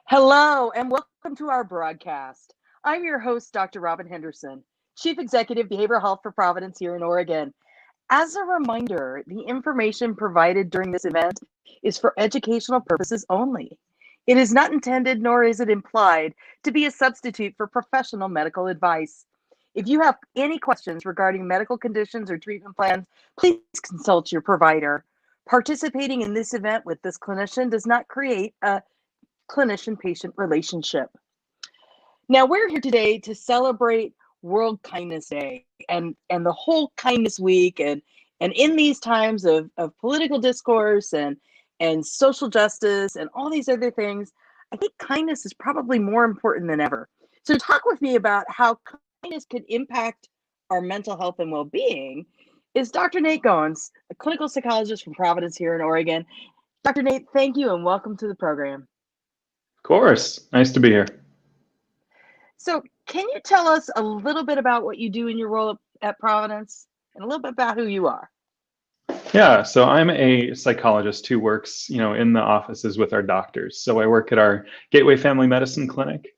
Hello, and welcome to our broadcast. I'm your host, Dr. Robin Henderson, Chief Executive Behavioral Health for Providence here in Oregon. As a reminder, the information provided during this event is for educational purposes only. It is not intended, nor is it implied, to be a substitute for professional medical advice. If you have any questions regarding medical conditions or treatment plans, please consult your provider. Participating in this event with this clinician does not create a clinician-patient relationship. Now, we're here today to celebrate World Kindness Day and the whole Kindness Week. And in these times of political discourse and social justice and all these other things, I think kindness is probably more important than ever. So talk with me about how kindness could impact our mental health and well-being is Dr. Nate Goins, a clinical psychologist from Providence here in Oregon. Dr. Nate, thank you and welcome to the program. Of course. Nice to be here. So can you tell us a little bit about what you do in your role at Providence and a little bit about who you are? Yeah, so I'm a psychologist who works, in the offices with our doctors. So I work at our Gateway Family Medicine Clinic,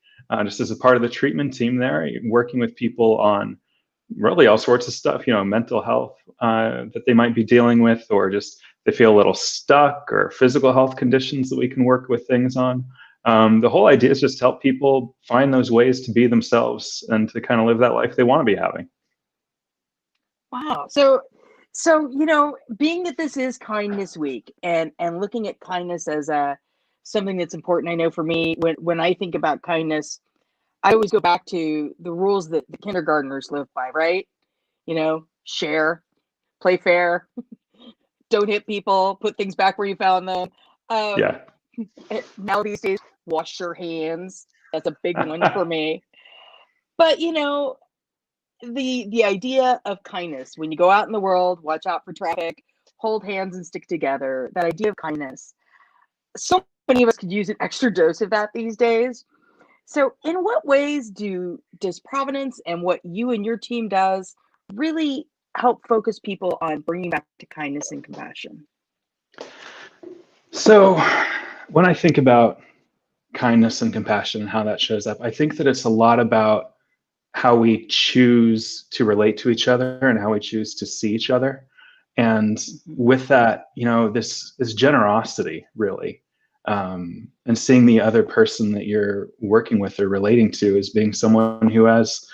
just as a part of the treatment team there, working with people on really all sorts of stuff, mental health that they might be dealing with, or just they feel a little stuck, or physical health conditions that we can work with things on. The whole idea is just to help people find those ways to be themselves and to kind of live that life they want to be having. Wow. So being that this is Kindness Week and looking at kindness as something that's important, I know for me, when I think about kindness, I always go back to the rules that the kindergartners live by, right? Share, play fair, don't hit people, put things back where you found them. Yeah. Now these days, wash your hands. That's a big one for me. But the idea of kindness, when you go out in the world, watch out for traffic, hold hands and stick together, that idea of kindness. So many of us could use an extra dose of that these days. So in what ways does Providence and what you and your team does really help focus people on bringing back to kindness and compassion? So when I think about kindness and compassion and how that shows up, I think that it's a lot about how we choose to relate to each other and how we choose to see each other. And with that, this generosity really, and seeing the other person that you're working with or relating to as being someone who has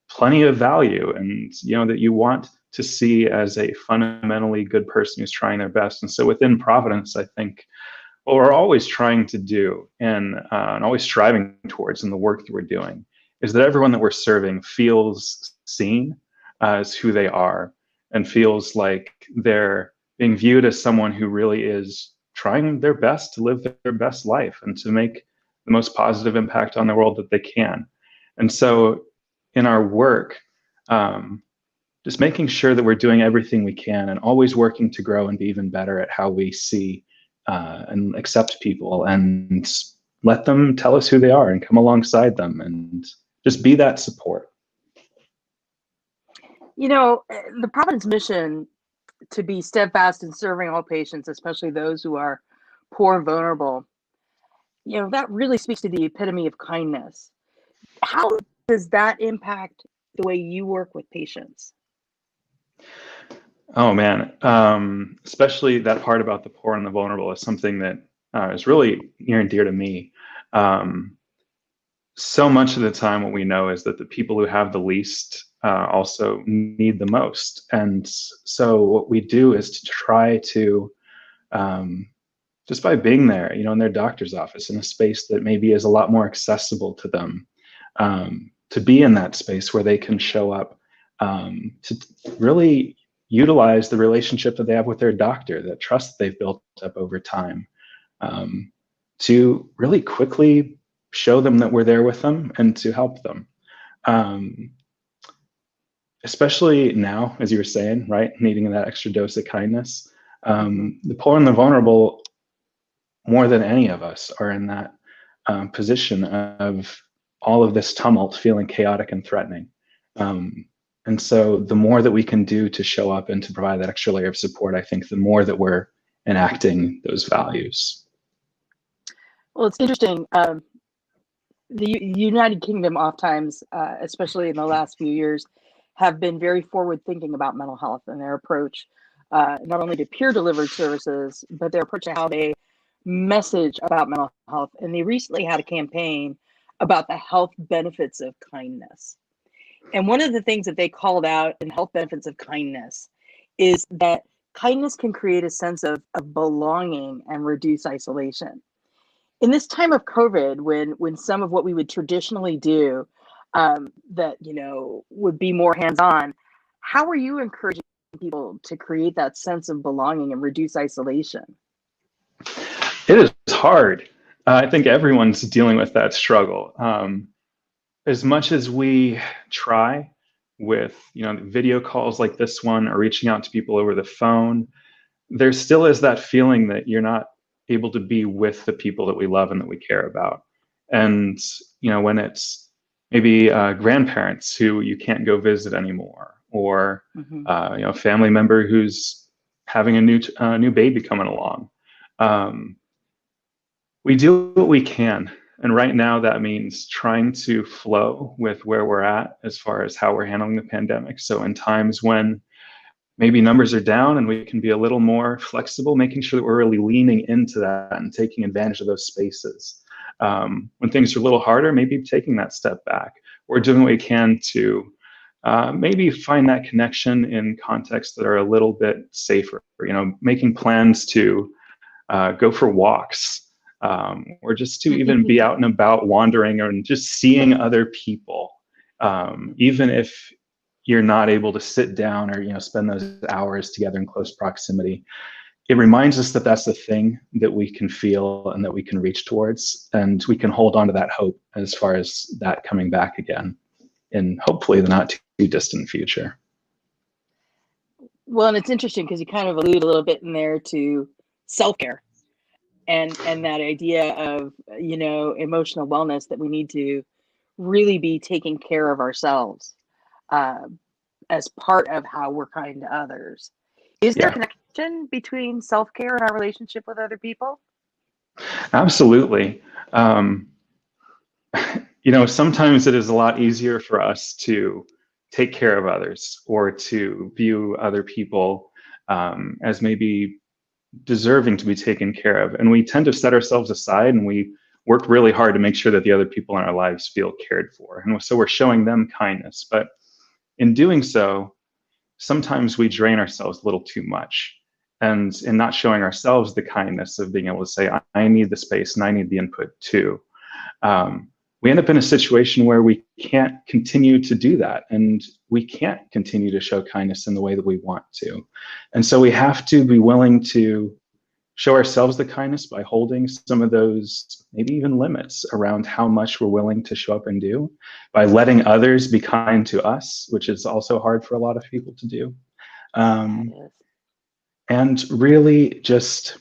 plenty of value, and that you want to see as a fundamentally good person who's trying their best. And so within Providence, I think what we're always trying to do and always striving towards in the work that we're doing is that everyone that we're serving feels seen as who they are and feels like they're being viewed as someone who really is trying their best to live their best life and to make the most positive impact on the world that they can. And so in our work, just making sure that we're doing everything we can and always working to grow and be even better at how we see and accept people and let them tell us who they are and come alongside them and just be that support. The Providence mission to be steadfast in serving all patients, especially those who are poor and vulnerable, that really speaks to the epitome of kindness. How does that impact the way you work with patients? Oh man, especially that part about the poor and the vulnerable is something that is really near and dear to me. So much of the time what we know is that the people who have the least also need the most. And so what we do is to try to, just by being there, in their doctor's office, in a space that maybe is a lot more accessible to them, to be in that space where they can show up, to really utilize the relationship that they have with their doctor, that trust that they've built up over time, to really quickly show them that we're there with them and to help them. Especially now, as you were saying, right, needing that extra dose of kindness. The poor and the vulnerable, more than any of us, are in that position of all of this tumult feeling chaotic and threatening. And so the more that we can do to show up and to provide that extra layer of support, I think the more that we're enacting those values. Well, it's interesting. The United Kingdom oftentimes, especially in the last few years, have been very forward thinking about mental health and their approach, not only to peer delivered services, but their approach to how they message about mental health. And they recently had a campaign about the health benefits of kindness. And one of the things that they called out in health benefits of kindness is that kindness can create a sense of belonging and reduce isolation. In this time of COVID, when some of what we would traditionally do that would be more hands-on, how are you encouraging people to create that sense of belonging and reduce isolation? It is hard. I think everyone's dealing with that struggle. As much as we try with video calls like this one or reaching out to people over the phone, there still is that feeling that you're not able to be with the people that we love and that we care about. And when it's maybe grandparents who you can't go visit anymore, or a family member who's having a new baby coming along, we do what we can. And right now that means trying to flow with where we're at as far as how we're handling the pandemic. So in times when maybe numbers are down and we can be a little more flexible, making sure that we're really leaning into that and taking advantage of those spaces. When things are a little harder, maybe taking that step back or doing what we can to maybe find that connection in contexts that are a little bit safer. Making plans to go for walks, or just to even be out and about wandering and just seeing other people, even if you're not able to sit down or spend those hours together in close proximity. It reminds us that that's the thing that we can feel and that we can reach towards, and we can hold on to that hope as far as that coming back again in hopefully the not too distant future. Well, and it's interesting because you kind of allude a little bit in there to self-care and that idea of emotional wellness, that we need to really be taking care of ourselves as part of how we're kind to others. Is there a connection between self-care and our relationship with other people? Absolutely. Sometimes it is a lot easier for us to take care of others or to view other people as maybe deserving to be taken care of. And we tend to set ourselves aside and we work really hard to make sure that the other people in our lives feel cared for. And so we're showing them kindness. But in doing so, sometimes we drain ourselves a little too much. And in not showing ourselves the kindness of being able to say, I need the space and I need the input too. We end up in a situation where we can't continue to do that, and we can't continue to show kindness in the way that we want to. And so we have to be willing to show ourselves the kindness by holding some of those maybe even limits around how much we're willing to show up and do, by letting others be kind to us, which is also hard for a lot of people to do. And really just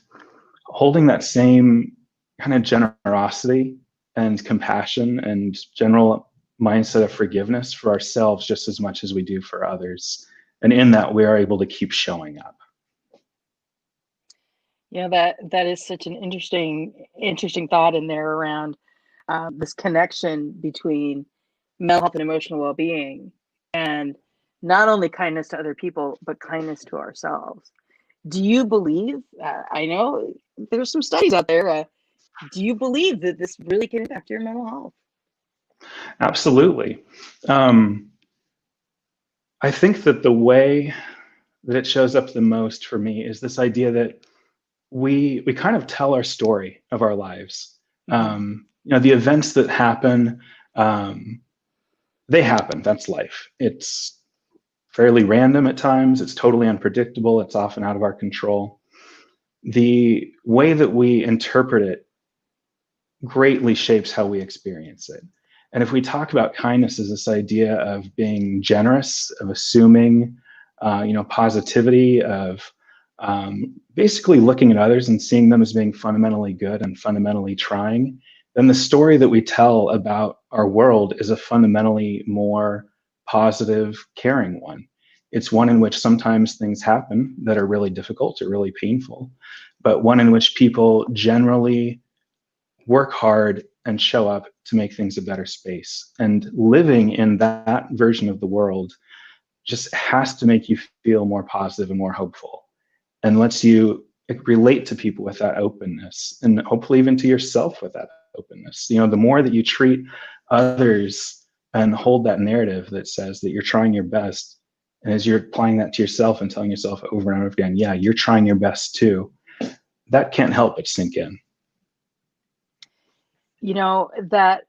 holding that same kind of generosity and compassion and general mindset of forgiveness for ourselves just as much as we do for others. And in that, we are able to keep showing up. That is such an interesting thought in there around this connection between mental health and emotional well-being, and not only kindness to other people, but kindness to ourselves. Do you believe, I know there's some studies out there, do you believe that this really can impact your mental health? Absolutely. I think that the way that it shows up the most for me is this idea that we kind of tell our story of our lives. The events that happen, they happen. That's life. It's fairly random at times. It's totally unpredictable. It's often out of our control. The way that we interpret it greatly shapes how we experience it. And if we talk about kindness as this idea of being generous, of assuming, positivity, of basically looking at others and seeing them as being fundamentally good and fundamentally trying, then the story that we tell about our world is a fundamentally more positive, caring one. It's one in which sometimes things happen that are really difficult or really painful, but one in which people generally work hard and show up to make things a better space. And living in that version of the world just has to make you feel more positive and more hopeful, and lets you relate to people with that openness, and hopefully even to yourself with that openness. The more that you treat others and hold that narrative that says that you're trying your best, and as you're applying that to yourself and telling yourself over and over again, yeah, you're trying your best too, that can't help but sink in. That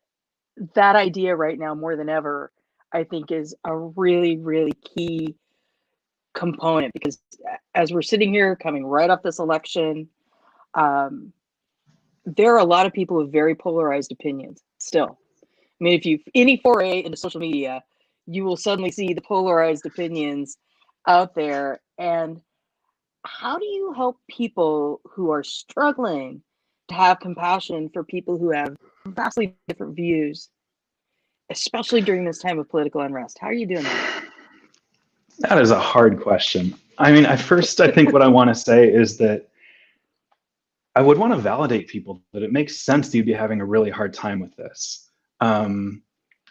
idea right now more than ever, I think, is a really, really key component, because as we're sitting here coming right off this election, there are a lot of people with very polarized opinions still. I mean, if you any foray into social media, you will suddenly see the polarized opinions out there. And how do you help people who are struggling to have compassion for people who have vastly different views, especially during this time of political unrest? How are you doing that? That is a hard question. I mean, I think what I want to say is that I would want to validate people that it makes sense that you'd be having a really hard time with this.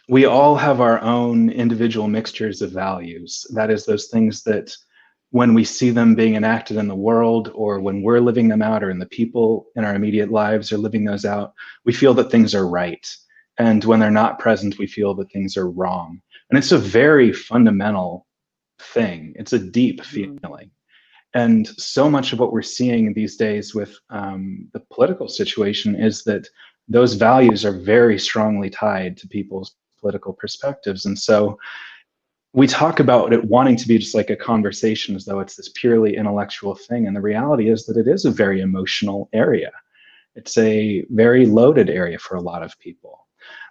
We all have our own individual mixtures of values. That is, those things that when we see them being enacted in the world, or when we're living them out, or in the people in our immediate lives are living those out, we feel that things are right. And when they're not present, we feel that things are wrong. And it's a very fundamental thing. It's a deep feeling. And so much of what we're seeing these days with the political situation is that those values are very strongly tied to people's political perspectives. And so we talk about it wanting to be just like a conversation, as though it's this purely intellectual thing. And the reality is that it is a very emotional area. It's a very loaded area for a lot of people.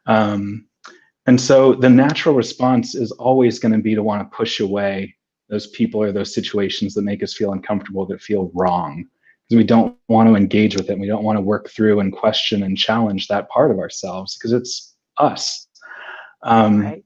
And so the natural response is always going to be to want to push away those people or those situations that make us feel uncomfortable, that feel wrong, because we don't want to engage with it. We don't want to work through and question and challenge that part of ourselves, because it's us. Right.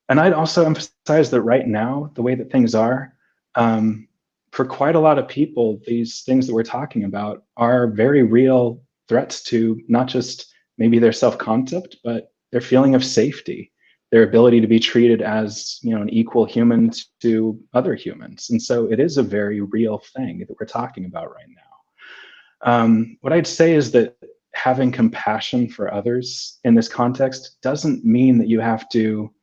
And I'd also emphasize that right now, the way that things are, for quite a lot of people, these things that we're talking about are very real threats to not just maybe their self-concept, but their feeling of safety, their ability to be treated as, an equal human to other humans. And so it is a very real thing that we're talking about right now. What I'd say is that having compassion for others in this context doesn't mean that you have to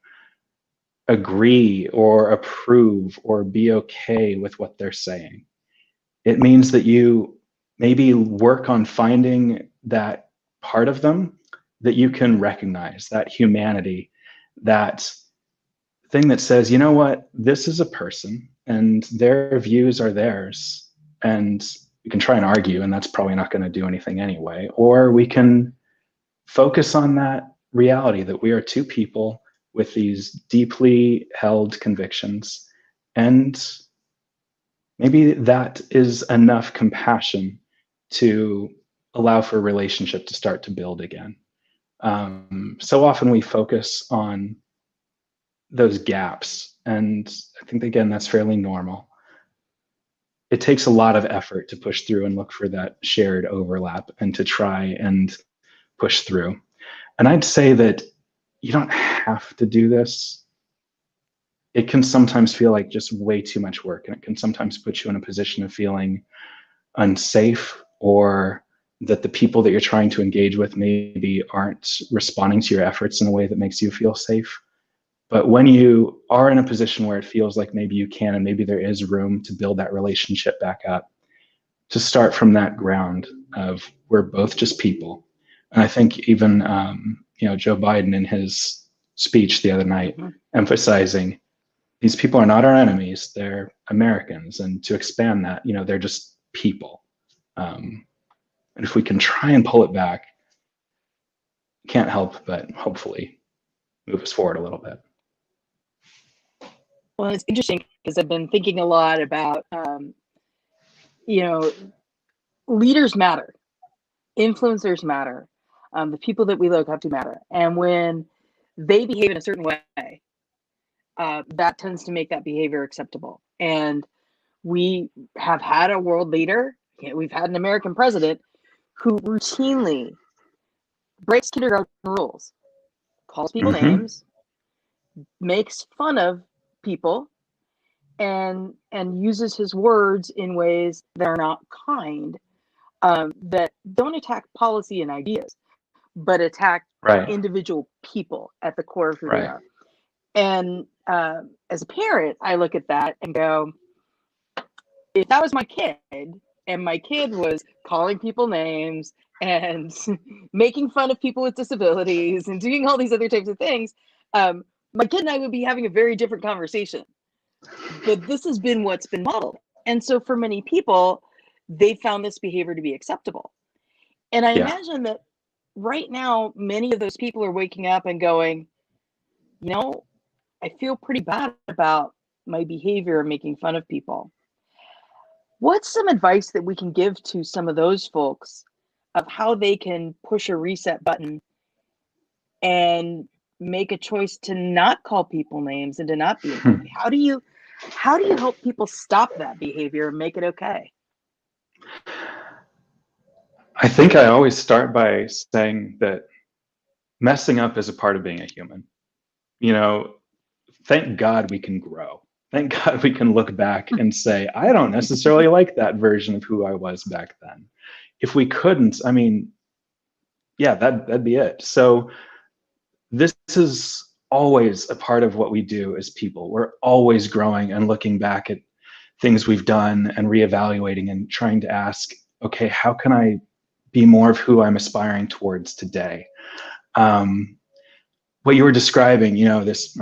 agree or approve or be okay with what they're saying. It means that you maybe work on finding that part of them that you can recognize, that humanity, that thing that says, you know what, this is a person and their views are theirs. And we can try and argue, and that's probably not going to do anything anyway. Or we can focus on that reality that we are two people with these deeply held convictions. And maybe that is enough compassion to allow for a relationship to start to build again. So often we focus on those gaps, and I think, again, that's fairly normal. It takes a lot of effort to push through and look for that shared overlap and to try and push through. And I'd say that you don't have to do this. It can sometimes feel like just way too much work, and it can sometimes put you in a position of feeling unsafe, or that the people that you're trying to engage with maybe aren't responding to your efforts in a way that makes you feel safe. But when you are in a position where it feels like maybe you can, and maybe there is room to build that relationship back up, to start from that ground of we're both just people. And I think even Joe Biden in his speech the other night, emphasizing these people are not our enemies, they're Americans, and to expand that, they're just people. And if we can try and pull it back, can't help but hopefully move us forward a little bit. Well, it's interesting because I've been thinking a lot about, leaders matter, influencers matter, the people that we look up to matter. And when they behave in a certain way, that tends to make that behavior acceptable. And we have had a world leader, we've had an American president who routinely breaks kindergarten rules, calls people Mm-hmm. names, makes fun of people, and uses his words in ways that are not kind, that don't attack policy and ideas, but attack Right. individual people at the core of who they Right. are. And as a parent, I look at that and go, if that was my kid, and my kid was calling people names and making fun of people with disabilities and doing all these other types of things, my kid and I would be having a very different conversation. But this has been what's been modeled. And so for many people, they found this behavior to be acceptable. And I Yeah. imagine that right now, many of those people are waking up and going, you know, I feel pretty bad about my behavior of making fun of people. What's some advice that we can give to some of those folks of how they can push a reset button and make a choice to not call people names and to not be Hmm. bully? How do you help people stop that behavior and make it okay? I think I always start by saying that messing up is a part of being a human. You know, thank God we can grow. Thank God we can look back and say, I don't necessarily like that version of who I was back then. If we couldn't, I mean, yeah, that'd be it. So this is always a part of what we do as people. We're always growing and looking back at things we've done and reevaluating and trying to ask, okay, how can I be more of who I'm aspiring towards today? Um, what you were describing, this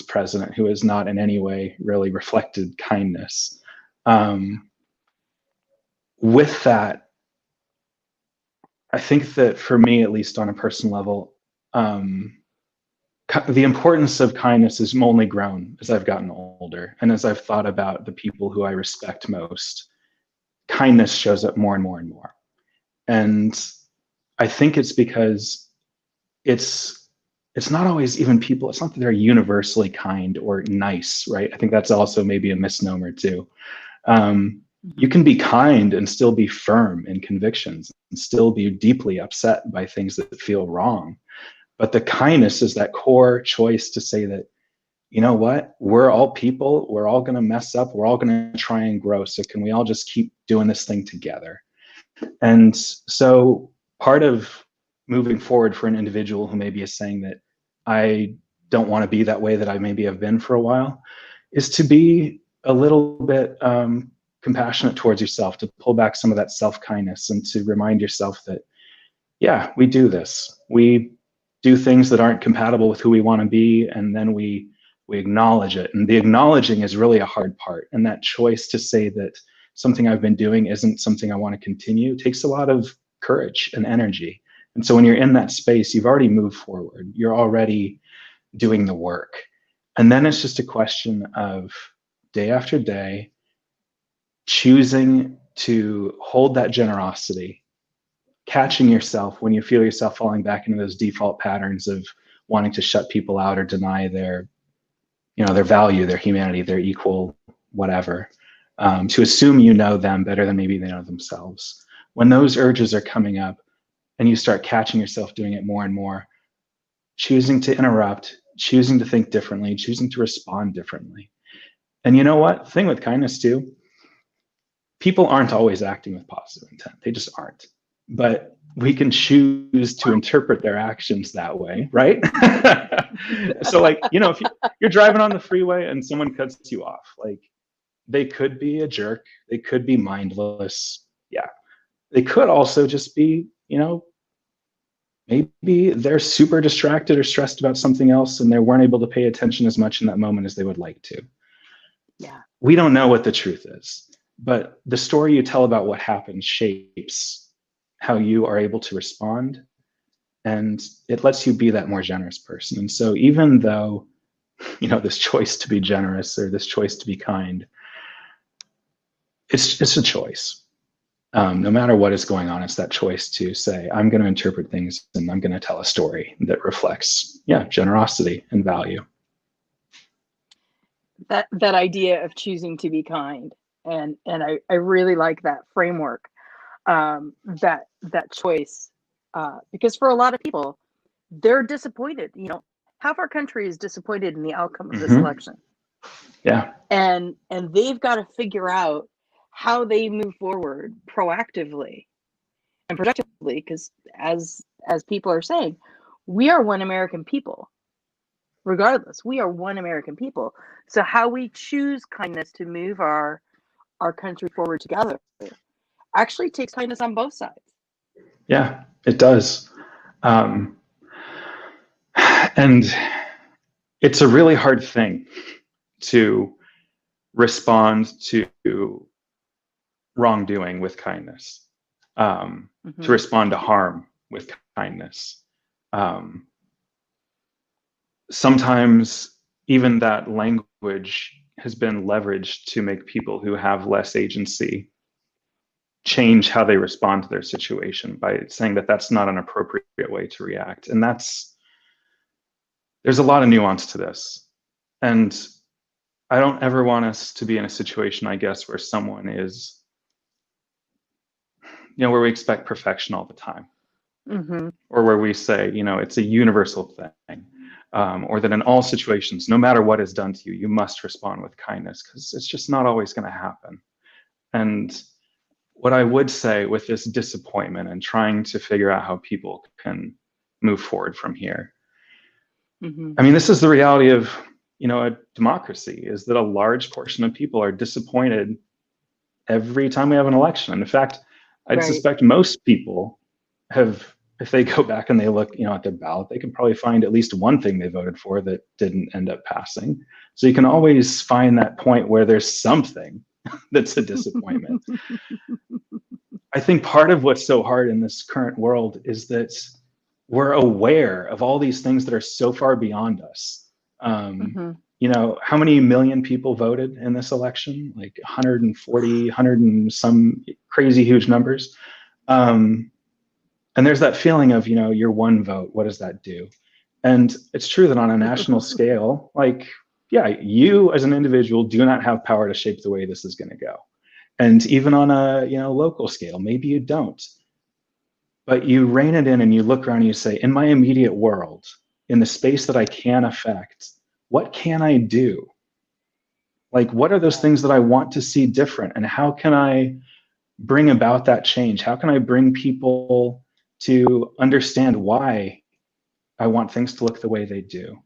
president who has not in any way really reflected kindness. Um, with that, I think that for me, at least on a personal level, um, the importance of kindness has only grown as I've gotten older and as I've thought about the people who I respect most. Kindness shows up more and more and more, and I think it's because it's it's not always even people. It's not that they're universally kind or nice, right? I think that's also maybe a misnomer too. Um, you Mhm. can be kind and still be firm in convictions and still be deeply upset by things that feel wrong. But the kindness is that core choice to say that, you know what, we're all people, we're all going to mess up, we're all going to try and grow. So can we all just keep doing this thing together? And so part of moving forward for an individual who maybe is saying that I don't want to be that way that I maybe have been for a while is to be a little bit compassionate towards yourself, to pull back some of that self-kindness and to remind yourself that, yeah, we do this. We do things that aren't compatible with who we want to be, and then we acknowledge it. And the acknowledging is really a hard part. And that choice to say that something I've been doing isn't something I want to continue takes a lot of courage and energy. And so when you're in that space, you've already moved forward. You're already doing the work. And then it's just a question of day after day choosing to hold that generosity, catching yourself when you feel yourself falling back into those default patterns of wanting to shut people out or deny their value, their humanity, their equal whatever, to assume you know them better than maybe they know themselves. When those urges are coming up and you start catching yourself doing it more and more, choosing to interrupt, choosing to think differently, choosing to respond differently. And you know what? The thing with kindness too, people aren't always acting with positive intent. They just aren't. But we can choose to interpret their actions that way, right? So, like, if you're driving on the freeway and someone cuts you off, like, they could be a jerk, they could be mindless. Yeah. They could also just be, maybe they're super distracted or stressed about something else and they weren't able to pay attention as much in that moment as they would like to. Yeah. We don't know what the truth is, but the story you tell about what happened shapes how you are able to respond, and it lets you be that more generous person. And so even though, this choice to be generous or this choice to be kind, it's a choice. No matter what is going on, it's that choice to say, I'm going to interpret things and I'm going to tell a story that reflects, generosity and value. That idea of choosing to be kind, and I really like that framework, that choice. Because for a lot of people, they're disappointed. Half our country is disappointed in the outcome of this Hmm. election, Yeah. and they've got to figure out how they move forward proactively and productively. Because as people are saying, we are one American people. Regardless, we are one American people. So how we choose kindness to move our country forward together actually takes kindness on both sides. Yeah, it does. Um, and it's a really hard thing to respond to wrongdoing with kindness, to Mm-hmm. respond to harm with kindness. Um, Sometimes even that language has been leveraged to make people who have less agency change how they respond to their situation by saying that that's not an appropriate way to react. And there's a lot of nuance to this. And I don't ever want us to be in a situation, I guess, where someone is, where we expect perfection all the time, Mm-hmm. or where we say, it's a universal thing, or that in all situations, no matter what is done to you, you must respond with kindness, because it's just not always going to happen. And what I would say with this disappointment and trying to figure out how people can move forward from here, Mm-hmm. I mean, this is the reality of, a democracy, is that a large portion of people are disappointed every time we have an election. And in fact, I'd Right. suspect most people have, if they go back and they look, at their ballot, they can probably find at least one thing they voted for that didn't end up passing. So you can always find that point where there's something that's a disappointment. I think part of what's so hard in this current world is that we're aware of all these things that are so far beyond us. Um, Mm-hmm. how many million people voted in this election? Like 140, 100 and some crazy huge numbers. And there's that feeling of, your one vote, what does that do? And it's true that on a national scale, like, yeah, you as an individual do not have power to shape the way this is going to go. And even on a, local scale, maybe you don't. But you rein it in and you look around and you say, in my immediate world, in the space that I can affect, what can I do? Like, what are those Right. things that I want to see different? And how can I bring about that change? How can I bring people to understand why I want things to look the way they do?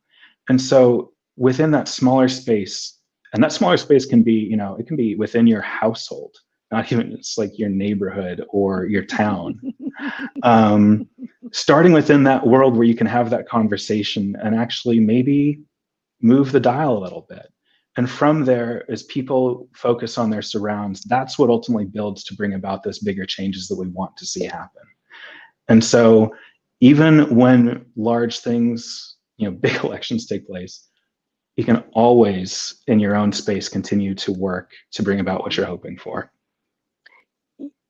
And so within that smaller space, and that smaller space can be, it can be within your household, not even it's like your neighborhood or your town. um, Starting within that world where you can have that conversation and actually maybe move the dial a little bit. And from there, as people focus on their surrounds, that's what ultimately builds to bring about those bigger changes that we want to see happen. And so even when large things, big elections take place, you can always in your own space continue to work to bring about what you're hoping for.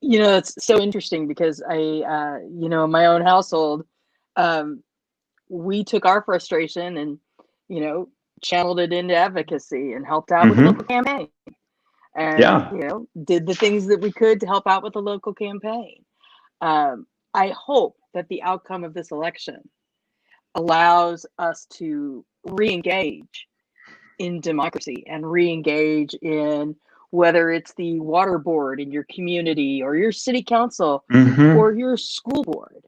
It's so interesting because in my own household, um, we took our frustration and, you know, channeled it into advocacy and helped out with the local Mm-hmm. campaign and, Yeah. did the things that we could to help out with the local campaign. I hope that the outcome of this election allows us to re-engage in democracy and re-engage in whether it's the water board in your community or your city council Mm-hmm. or your school board.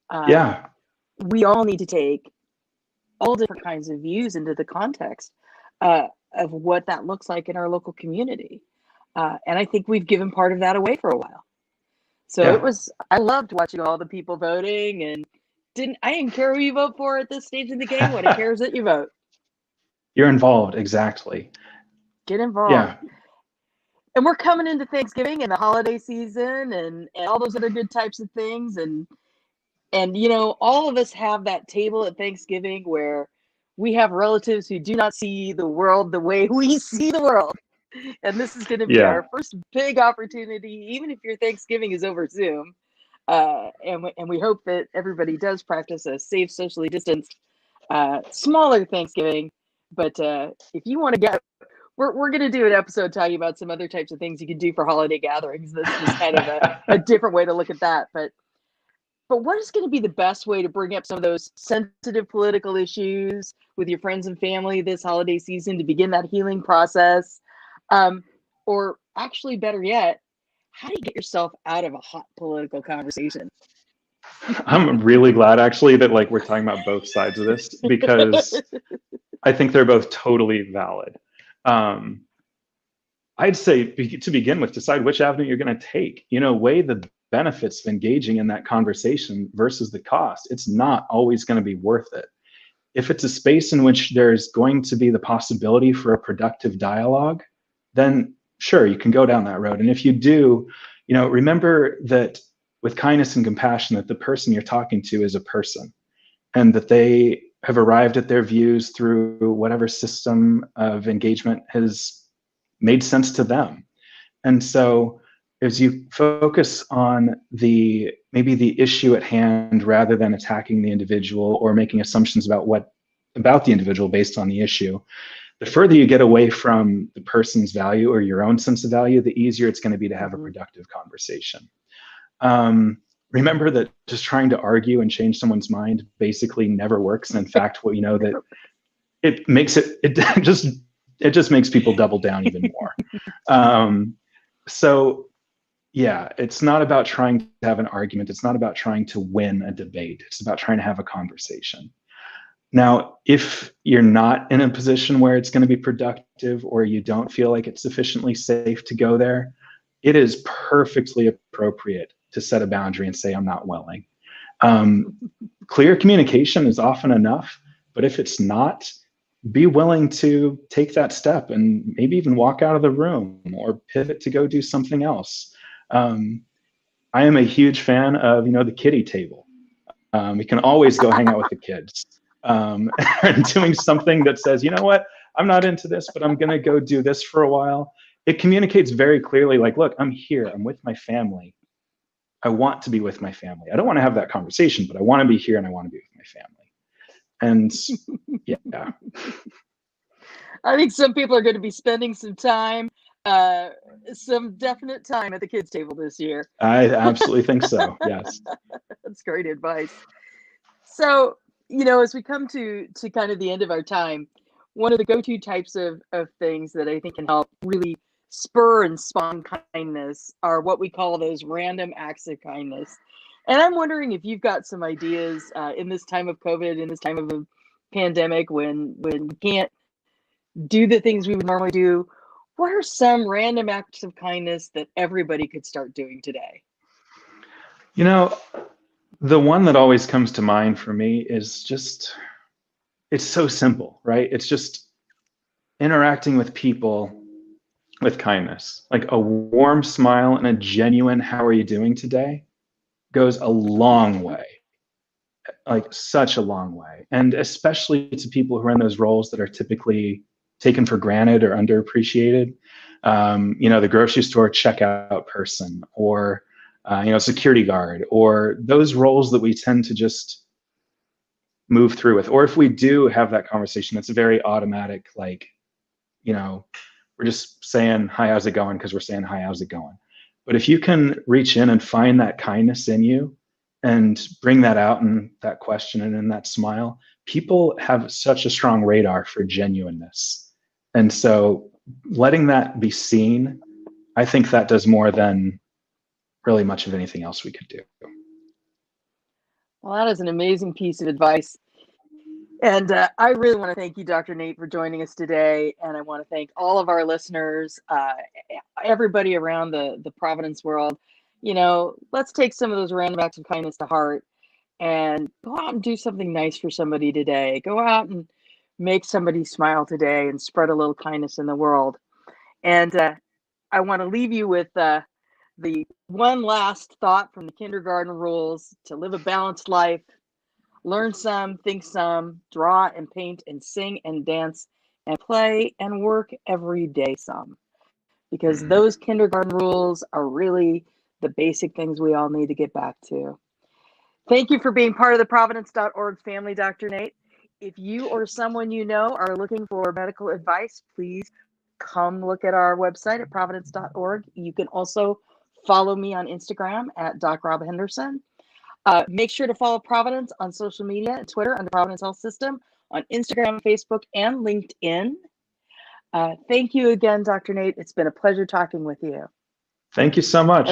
Um, Yeah. we all need to take all different kinds of views into the context of what that looks like in our local community. And I think we've given part of that away for a while. So Yeah. I loved watching all the people voting and I didn't care who you vote for at this stage in the game. What I care is that you vote. You're involved. Exactly. Get involved. Yeah. And we're coming into Thanksgiving and the holiday season and all those other good types of things. And all of us have that table at Thanksgiving where we have relatives who do not see the world the way we see the world. And this is going to be Yeah. our first big opportunity, even if your Thanksgiving is over Zoom. And we hope that everybody does practice a safe, socially distanced, smaller Thanksgiving. But if you want to we're going to do an episode talking about some other types of things you can do for holiday gatherings. This is kind of a different way to look at that. But But what is going to be the best way to bring up some of those sensitive political issues with your friends and family this holiday season to begin that healing process? Or actually, better yet, how do you get yourself out of a hot political conversation? I'm really glad actually that like we're talking about both sides of this, because I think they're both totally valid. Um, I'd say to begin with, decide which avenue you're going to take. Weigh the benefits of engaging in that conversation versus the cost. It's not always going to be worth it. If it's a space in which there's going to be the possibility for a productive dialogue, then sure, you can go down that road. And if you do, remember that with kindness and compassion, that the person you're talking to is a person, and that they have arrived at their views through whatever system of engagement has made sense to them. And so as you focus on maybe the issue at hand rather than attacking the individual or making assumptions about the individual based on the issue, the further you get away from the person's value or your own sense of value, the easier it's going to be to have a productive conversation. Remember that just trying to argue and change someone's mind basically never works. And in fact, that it just makes people double down even more. So yeah, it's not about trying to have an argument. It's not about trying to win a debate. It's about trying to have a conversation. Now, if you're not in a position where it's going to be productive, or you don't feel like it's sufficiently safe to go there, it is perfectly appropriate to set a boundary and say, I'm not willing. Clear communication is often enough, but if it's not, be willing to take that step and maybe even walk out of the room or pivot to go do something else. I am a huge fan of, the kiddie table. You can always go hang out with the kids, and doing something that says, you know what, I'm not into this, but I'm going to go do this for a while. It communicates very clearly, like, look, I'm here. I'm with my family. I want to be with my family. I don't want to have that conversation, but I want to be here and I want to be with my family. And yeah. I think some people are going to be spending some definite time at the kids' table this year. I absolutely think so. Yes. That's great advice. So, as we come to kind of the end of our time, one of the go-to types of things that I think can help really spur and spawn kindness are what we call those random acts of kindness. And I'm wondering if you've got some ideas in this time of COVID, in this time of a pandemic, when we can't do the things we would normally do. What are some random acts of kindness that everybody could start doing today? The one that always comes to mind for me is just, it's so simple, right? It's just interacting with people with kindness. Like a warm smile and a genuine, how are you doing today, goes a long way. Like such a long way. And especially to people who are in those roles that are typically taken for granted or underappreciated. The grocery store checkout person, or security guard, or those roles that we tend to just move through with. Or if we do have that conversation, it's very automatic, like, we're just saying, hi, how's it going? Because we're saying, hi, how's it going? But if you can reach in and find that kindness in you and bring that out in that question and in that smile, people have such a strong radar for genuineness. And so letting that be seen, I think that does more than really much of anything else we could do. Well, that is an amazing piece of advice. And I really want to thank you, Dr. Nate, for joining us today. And I want to thank all of our listeners, everybody around the Providence world. Let's take some of those random acts of kindness to heart and go out and do something nice for somebody today. Go out and make somebody smile today and spread a little kindness in the world. And I want to leave you with the one last thought from the kindergarten rules: to live a balanced life. Learn some, think some, draw and paint and sing and dance and play and work every day some. Because those kindergarten rules are really the basic things we all need to get back to. Thank you for being part of the Providence.org family, Dr. Nate. If you or someone you know are looking for medical advice, please come look at our website at Providence.org. You can also follow me on Instagram at Doc Rob Henderson. Make sure to follow Providence on social media and Twitter under Providence Health System, on Instagram, Facebook, and LinkedIn. Thank you again, Dr. Nate. It's been a pleasure talking with you. Thank you so much.